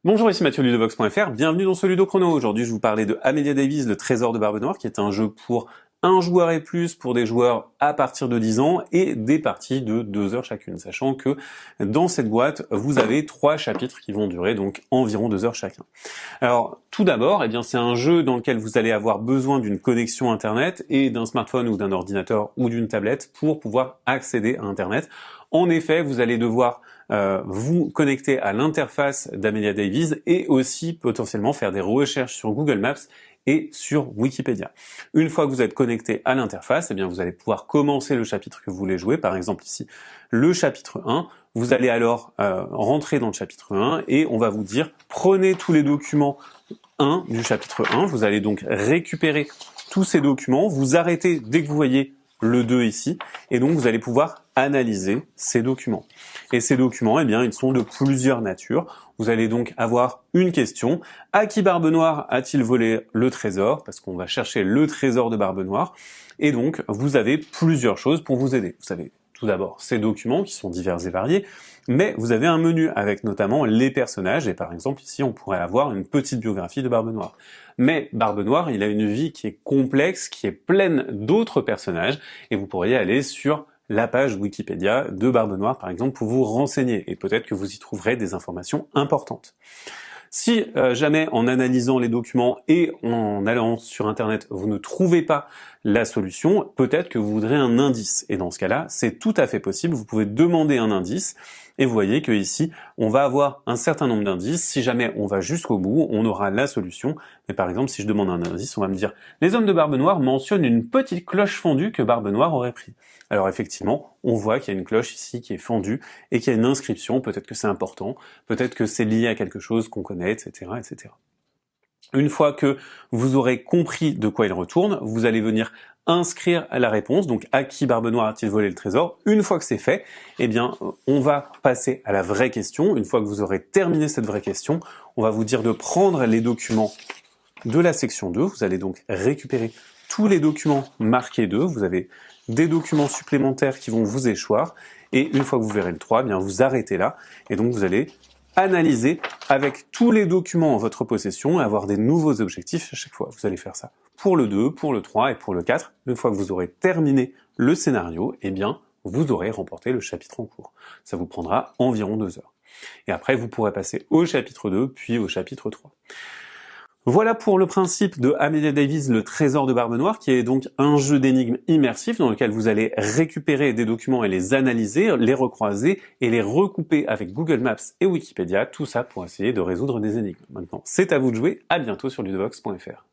Bonjour, ici Mathieu Ludovox.fr, bienvenue dans ce Ludo Chrono. Aujourd'hui, je vous parlais de Amelia Davies, le trésor de Barbe Noire, qui est un jeu pour un joueur et plus, pour des joueurs à partir de 10 ans, et des parties de 2 heures chacune, sachant que dans cette boîte, vous avez 3 chapitres qui vont durer donc environ 2 heures chacun. Alors, tout d'abord, c'est un jeu dans lequel vous allez avoir besoin d'une connexion Internet et d'un smartphone ou d'un ordinateur ou d'une tablette pour pouvoir accéder à Internet. En effet, vous allez devoir vous connecter à l'interface d'Amelia Davies et aussi potentiellement faire des recherches sur Google Maps et sur Wikipédia. Une fois que vous êtes connecté à l'interface, vous allez pouvoir commencer le chapitre que vous voulez jouer. Par exemple ici, le chapitre 1. Vous allez alors rentrer dans le chapitre 1 et on va vous dire prenez tous les documents 1 du chapitre 1. Vous allez donc récupérer tous ces documents, vous arrêtez dès que vous voyez le 2 ici, et donc vous allez pouvoir analyser ces documents. Et ces documents, ils sont de plusieurs natures. Vous allez donc avoir une question. À qui Barbe Noire a-t-il volé le trésor? Parce qu'on va chercher le trésor de Barbe Noire. Et donc, vous avez plusieurs choses pour vous aider. Vous avez tout d'abord ces documents qui sont divers et variés, mais vous avez un menu avec notamment les personnages, et par exemple ici on pourrait avoir une petite biographie de Barbe Noire. Mais Barbe Noire, il a une vie qui est complexe, qui est pleine d'autres personnages, et vous pourriez aller sur la page Wikipédia de Barbe Noire par exemple pour vous renseigner, et peut-être que vous y trouverez des informations importantes. Si jamais en analysant les documents et en allant sur internet vous ne trouvez pas la solution, peut-être que vous voudrez un indice. Et dans ce cas-là, c'est tout à fait possible, vous pouvez demander un indice, et vous voyez que ici, on va avoir un certain nombre d'indices. Si jamais on va jusqu'au bout, on aura la solution. Mais par exemple, si je demande un indice, on va me dire « Les hommes de Barbe Noire mentionnent une petite cloche fendue que Barbe Noire aurait pris. » Alors effectivement, on voit qu'il y a une cloche ici qui est fendue et qu'il y a une inscription, peut-être que c'est important, peut-être que c'est lié à quelque chose qu'on connaît, etc., etc. Une fois que vous aurez compris de quoi il retourne, vous allez venir inscrire la réponse, donc à qui Barbe Noire a-t-il volé le trésor? Une fois que c'est fait, on va passer à la vraie question. Une fois que vous aurez terminé cette vraie question, on va vous dire de prendre les documents de la section 2. Vous allez donc récupérer tous les documents marqués 2. Vous avez des documents supplémentaires qui vont vous échoir. Et une fois que vous verrez le 3, vous arrêtez là. Et donc vous allez analyser avec tous les documents en votre possession et avoir des nouveaux objectifs à chaque fois. Vous allez faire ça pour le 2, pour le 3 et pour le 4. Une fois que vous aurez terminé le scénario, vous aurez remporté le chapitre en cours. Ça vous prendra environ 2 heures. Et après, vous pourrez passer au chapitre 2, puis au chapitre 3. Voilà pour le principe de Amelia Davies, le trésor de Barbe Noire, qui est donc un jeu d'énigmes immersif dans lequel vous allez récupérer des documents et les analyser, les recroiser et les recouper avec Google Maps et Wikipédia, tout ça pour essayer de résoudre des énigmes. Maintenant, c'est à vous de jouer, à bientôt sur ludovox.fr.